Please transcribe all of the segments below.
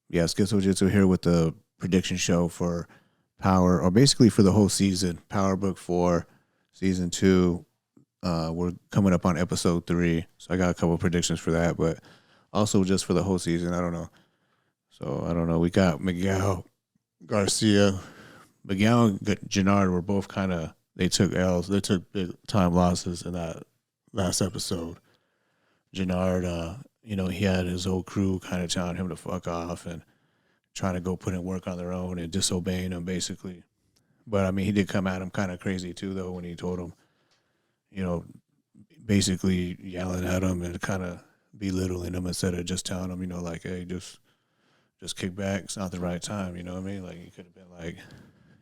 Yeah, Schizo Jitsu here with the prediction show for Power, or basically for the whole season. Power Book 4, Season 2. We're coming up on episode 3, so I got a couple of predictions for that, but also just for the whole season. I don't know. So I don't know. We got Miguel Garcia. Miguel and Gennard were both kind of, they took L's. They took big time losses in that last episode. Gennard, he had his whole crew kind of telling him to fuck off and trying to go put in work on their own and disobeying him basically. But I mean, he did come at him kind of crazy too, though, when he told him, you know, basically yelling at him and kind of belittling him instead of just telling him, like, hey, just kick back. It's not the right time. You know what I mean? Like he could have been like,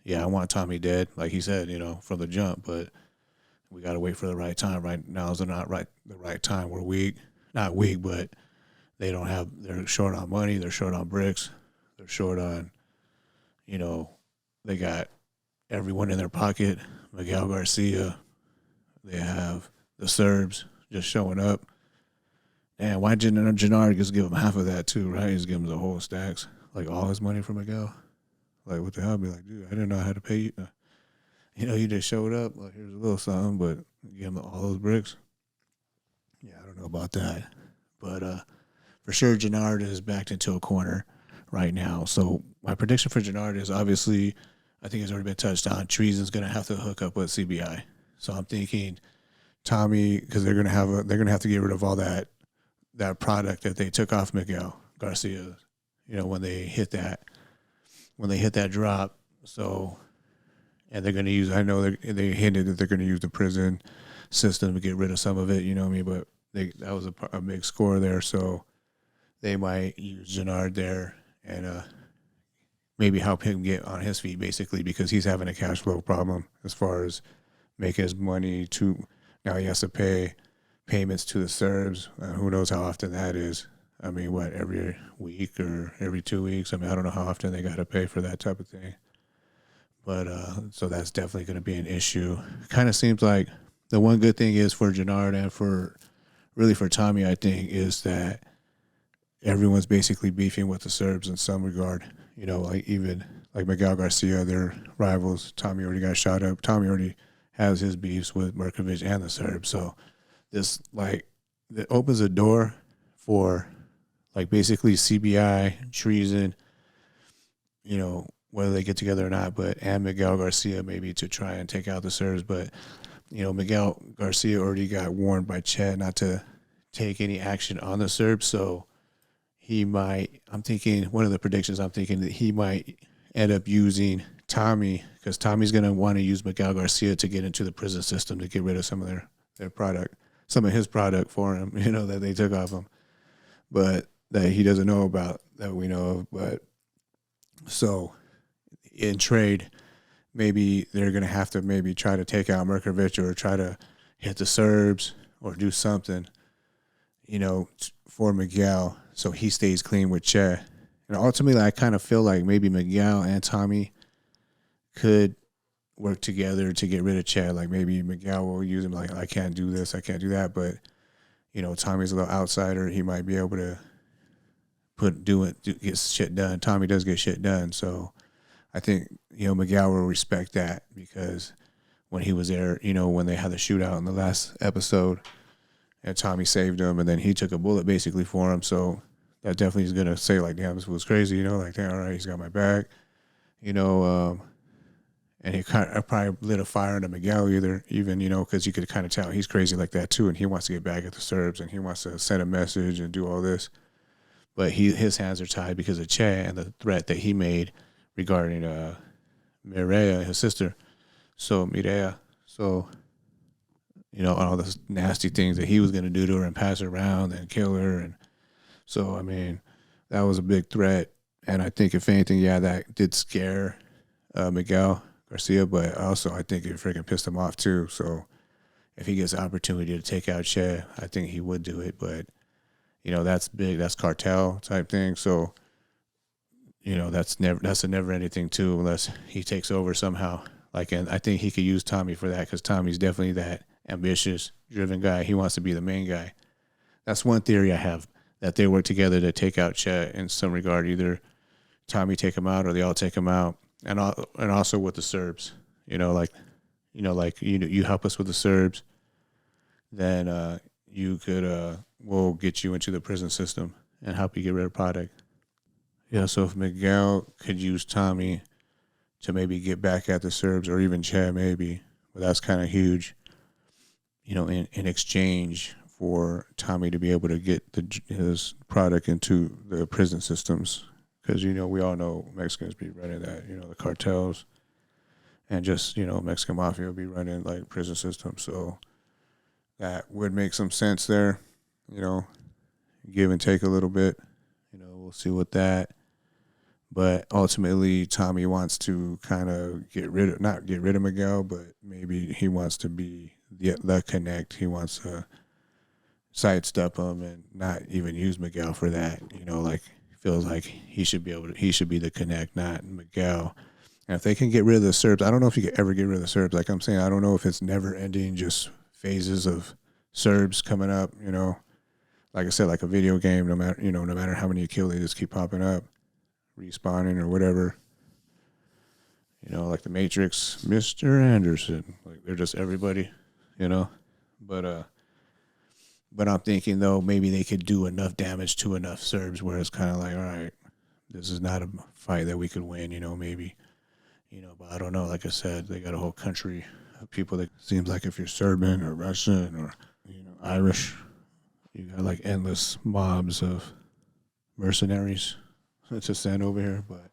yeah, I want Tommy dead, like he said, from the jump, but we got to wait for the right time. Right now is not the right time. We're weak, not weak, but they're short on money. They're short on bricks. They're short on, you know, they got everyone in their pocket. Miguel Garcia. They have the Serbs just showing up. And why didn't Gennard just give him half of that too, right? He's give him the whole stacks, like all his money from Miguel. Like what the hell? I'd be like, dude, I didn't know how to pay you. You just showed up. Like here's a little something, but give him all those bricks. Yeah, I don't know about that, but for sure, Gennard is backed into a corner right now. So my prediction for Gennard is obviously, I think it's already been touched on. Treason's going to have to hook up with CBI. So I'm thinking Tommy, because they're gonna have to get rid of all that product that they took off Miguel Garcia. When they hit that drop. So, and they're gonna use. I know they hinted that they're gonna use the prison system to get rid of some of it. You know what I mean? But that was a big score there. So they might use Gennard there and maybe help him get on his feet, basically, because he's having a cash flow problem as far as making his money to. Now he has to pay payments to the Serbs. Who knows how often that is? I mean, what, every week or every 2 weeks? I mean, I don't know how often they got to pay for that type of thing. But so that's definitely going to be an issue. Kind of seems like the one good thing is for Gennard and for Tommy, I think, is that everyone's basically beefing with the Serbs in some regard. Like even like Miguel Garcia, their rivals. Tommy already got shot up. Tommy already has his beefs with Merkovich and the Serbs. So this it opens a door for like basically CBI, treason, whether they get together or not, and Miguel Garcia maybe to try and take out the Serbs. But, Miguel Garcia already got warned by Chad not to take any action on the Serbs. So one of the predictions I'm thinking that he might end up using Tommy, because Tommy's going to want to use Miguel Garcia to get into the prison system to get rid of some of their product, some of his product for him, that they took off him, but that he doesn't know about, that we know of. But so in trade, maybe they're going to have to maybe try to take out Merkovich or try to hit the Serbs or do something, for Miguel so he stays clean with Che. And ultimately, I kind of feel like maybe Miguel and Tommy could work together to get rid of Chad. Like maybe Miguel will use him like, I can't do this, I can't do that. But, Tommy's a little outsider. He might be able to get shit done. Tommy does get shit done. So I think, Miguel will respect that, because when he was there, when they had the shootout in the last episode and Tommy saved him and then he took a bullet basically for him. So that definitely is going to say like, damn, this was crazy, like, damn, all right, he's got my back, and he kind of probably lit a fire under Miguel even, because you could kind of tell he's crazy like that too. And he wants to get back at the Serbs and he wants to send a message and do all this. But his hands are tied because of Che and the threat that he made regarding Mireya, his sister. So Mireya. So, all the nasty things that he was going to do to her and pass her around and kill her. And so, I mean, that was a big threat. And I think if anything, yeah, that did scare Miguel Garcia, but also I think it freaking pissed him off too. So if he gets the opportunity to take out Che, I think he would do it. But, that's big. That's cartel type thing. So, that's a never ending thing too, unless he takes over somehow. And I think he could use Tommy for that, because Tommy's definitely that ambitious, driven guy. He wants to be the main guy. That's one theory I have, that they work together to take out Chet in some regard. Either Tommy take him out or they all take him out, and also with the Serbs, you help us with the Serbs, then you could we'll get you into the prison system and help you get rid of product. Yeah, so if Miguel could use Tommy to maybe get back at the Serbs or even Chad maybe, but that's kind of huge, in exchange for Tommy to be able to get his product into the prison systems. Because, we all know Mexicans be running that, the cartels and just, Mexican mafia will be running like prison systems. So that would make some sense there, give and take a little bit. We'll see what that. But ultimately, Tommy wants to kind of not get rid of Miguel, but maybe he wants to be the connect. He wants to sidestep him and not even use Miguel for that. Feels like he should be the connect, not Miguel. And if they can get rid of the Serbs, I don't know if you could ever get rid of the Serbs. Like I'm saying, I don't know if it's never ending, just phases of Serbs coming up. Like I said, like a video game. No matter how many you kill, they just keep popping up, respawning or whatever. Like the Matrix, Mr. Anderson. Like they're just everybody. But I'm thinking, though, maybe they could do enough damage to enough Serbs where it's kind of like, all right, this is not a fight that we could win, maybe. But I don't know. Like I said, they got a whole country of people that seems like if you're Serbian or Russian or, Irish, you got like endless mobs of mercenaries to send over here. But,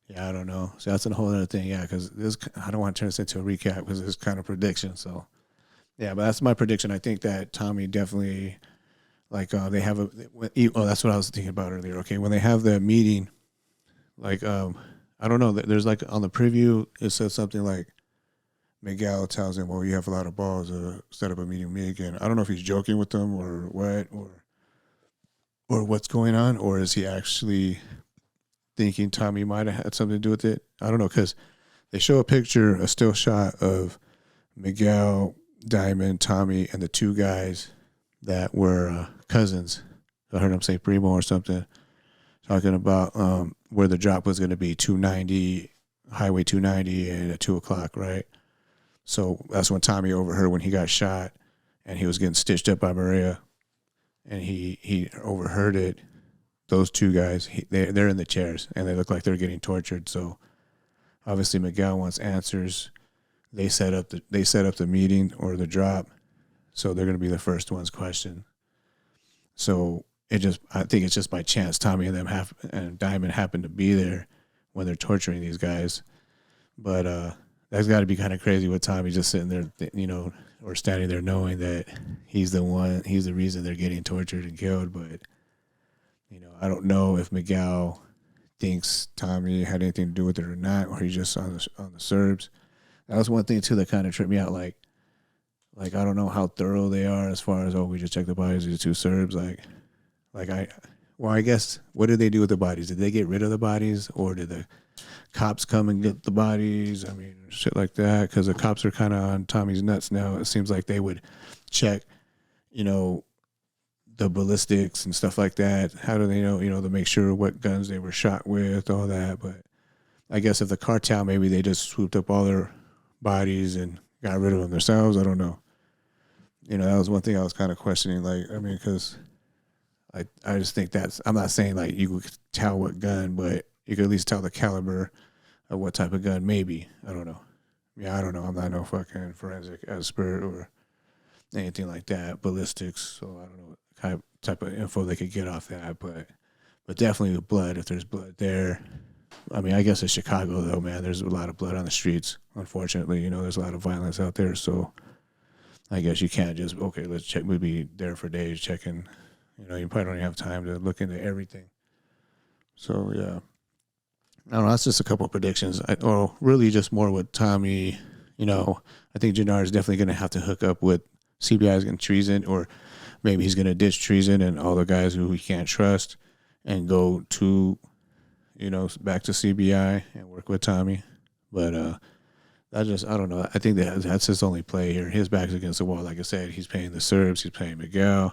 yeah, I don't know. So that's a whole other thing, yeah, because I don't want to turn this into a recap because it's kind of prediction, so. Yeah, but that's my prediction. I think that Tommy definitely, they have that's what I was thinking about earlier. Okay, when they have the meeting, I don't know. There's on the preview, it says something like Miguel tells him, well, you have a lot of balls to set up a meeting with me again. I don't know if he's joking with them or what, or what's going on, or is he actually thinking Tommy might have had something to do with it? I don't know, because they show a still shot of Miguel, Diamond, Tommy, and the two guys that were cousins. I heard them say Primo or something, talking about where the drop was going to be, 290, Highway 290, and at 2 o'clock, right? So that's when Tommy overheard when he got shot, and he was getting stitched up by Maria, and he overheard it. Those two guys, they're in the chairs, and they look like they're getting tortured. So obviously Miguel wants answers. They set up the meeting or the drop, so they're going to be the first ones questioned. So I think it's just by chance Tommy and them and Diamond happen to be there when they're torturing these guys. But that's got to be kind of crazy with Tommy just sitting there, or standing there knowing that he's the reason they're getting tortured and killed. But I don't know if Miguel thinks Tommy had anything to do with it or not, or he's just on the Serbs. That was one thing too that kind of tripped me out. Like I don't know how thorough they are as far as we just checked the bodies of the two Serbs. I guess what did they do with the bodies? Did they get rid of the bodies, or did the cops come and get the bodies? I mean, shit like that. Because the cops are kind of on Tommy's nuts now. It seems like they would check, the ballistics and stuff like that. How do they know? To make sure what guns they were shot with, all that. But I guess if the cartel, maybe they just swooped up all their bodies and got rid of them themselves. I don't know. That was one thing I was kind of questioning. Because I just think I'm not saying you could tell what gun, but you could at least tell the caliber of what type of gun. Maybe. I don't know. Yeah, I don't know. I'm not no fucking forensic expert or anything like that. Ballistics. So I don't know what type of info they could get off that, but definitely with blood. If there's blood there. I mean, I guess it's Chicago, though, man. There's a lot of blood on the streets, unfortunately. There's a lot of violence out there. So I guess you can't just, let's check. We'd be there for days checking. You probably don't have time to look into everything. So, yeah. I don't know. That's just a couple of predictions. Or really just more with Tommy. I think Gennaro is definitely going to have to hook up with CBI's getting treason, or maybe he's going to ditch treason and all the guys who he can't trust and go to, back to CBI and work with Tommy. But I don't know. I think that's his only play here. His back's against the wall. Like I said, he's paying the Serbs. He's paying Miguel.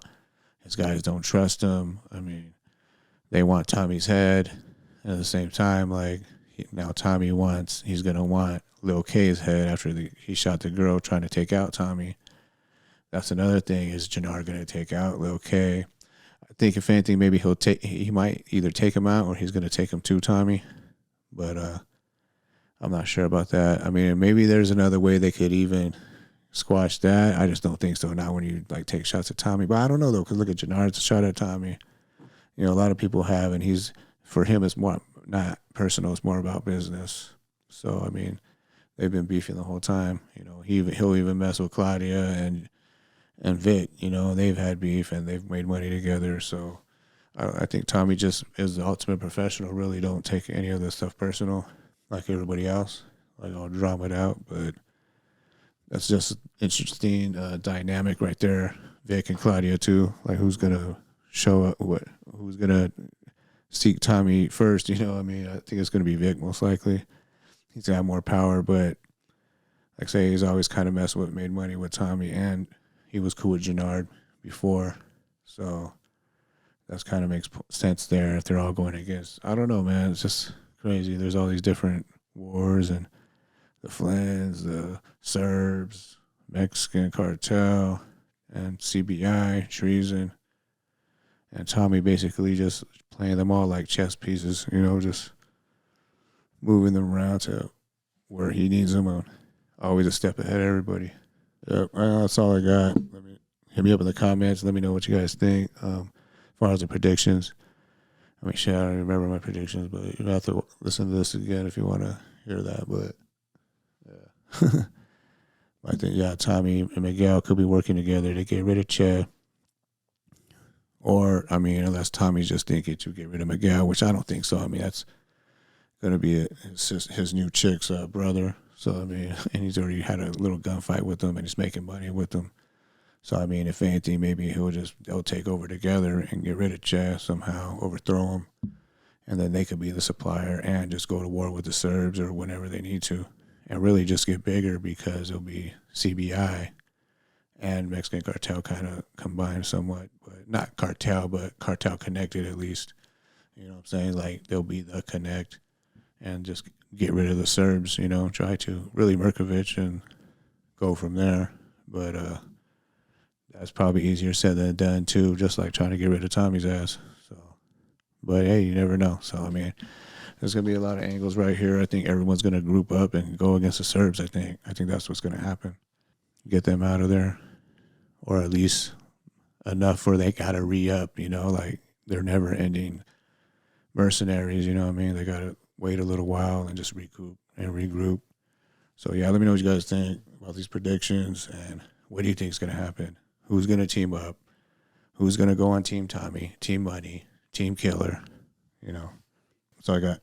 His guys don't trust him. I mean, they want Tommy's head. And at the same time, like now Tommy he's gonna want Lil K's head after he shot the girl trying to take out Tommy. That's another thing. Is Jannard gonna take out Lil K? I think if anything, maybe he might either take him out or he's gonna take him to Tommy. But I'm not sure about that. I mean, maybe there's another way they could even squash that. I just don't think so. Not when you like take shots at Tommy. But I don't know though, because look at Jannard's shot at Tommy. You know, a lot of people have, and for him it's more not personal. It's more about business. So I mean, they've been beefing the whole time. You know, he'll even mess with Claudia and Vic. You know, they've had beef and they've made money together. So I think Tommy just is the ultimate professional. Really, don't take any of this stuff personal like everybody else. Like I'll drama it out, but that's just interesting dynamic right there. Vic and Claudia too. Like who's gonna show up? Who's gonna seek Tommy first? You know, I mean, I think it's gonna be Vic most likely. He's got more power, but like I say, he's always kind of made money with Tommy, and he was cool with Jannard before, so that's kind of makes sense there if they're all going against. I don't know, man. It's just crazy. There's all these different wars and the Flans, the Serbs, Mexican cartel, and CBI, treason. And Tommy basically just playing them all like chess pieces, you know, just moving them around to where he needs them and always a step ahead of everybody. Yep, that's all I got. Hit me up in the comments. Let me know what you guys think. As far as the predictions, I mean, shit, I don't remember my predictions, but you have to listen to this again if you want to hear that. But yeah, I think Tommy and Miguel could be working together to get rid of Che. Or I mean, unless Tommy's just thinking to get rid of Miguel, which I don't think so. I mean, that's gonna be his new chick's brother. So I mean, and he's already had a little gunfight with them, and he's making money with them. So I mean, if anything, maybe they'll take over together and get rid of Che somehow, overthrow him, and then they could be the supplier and just go to war with the Serbs or whenever they need to, and really just get bigger because it'll be CBI and Mexican cartel kind of combined somewhat, but not cartel, but cartel connected at least. You know what I'm saying? Like they'll be the connect and just get rid of the Serbs, you know, try to really Merkovich and go from there. But that's probably easier said than done too, just like trying to get rid of Tommy's ass. So, but hey, you never know. So I mean, there's gonna be a lot of angles right here. I think everyone's gonna group up and go against the Serbs. I think that's what's gonna happen. Get them out of there, or at least enough where they gotta re-up. You know, like they're never-ending mercenaries. You know what I mean? They gotta wait a little while and just recoup and regroup. So yeah, let me know what you guys think about these predictions and what do you think is gonna happen? Who's gonna team up? Who's gonna go on Team Tommy, Team Money, Team Killer? You know, that's all I got.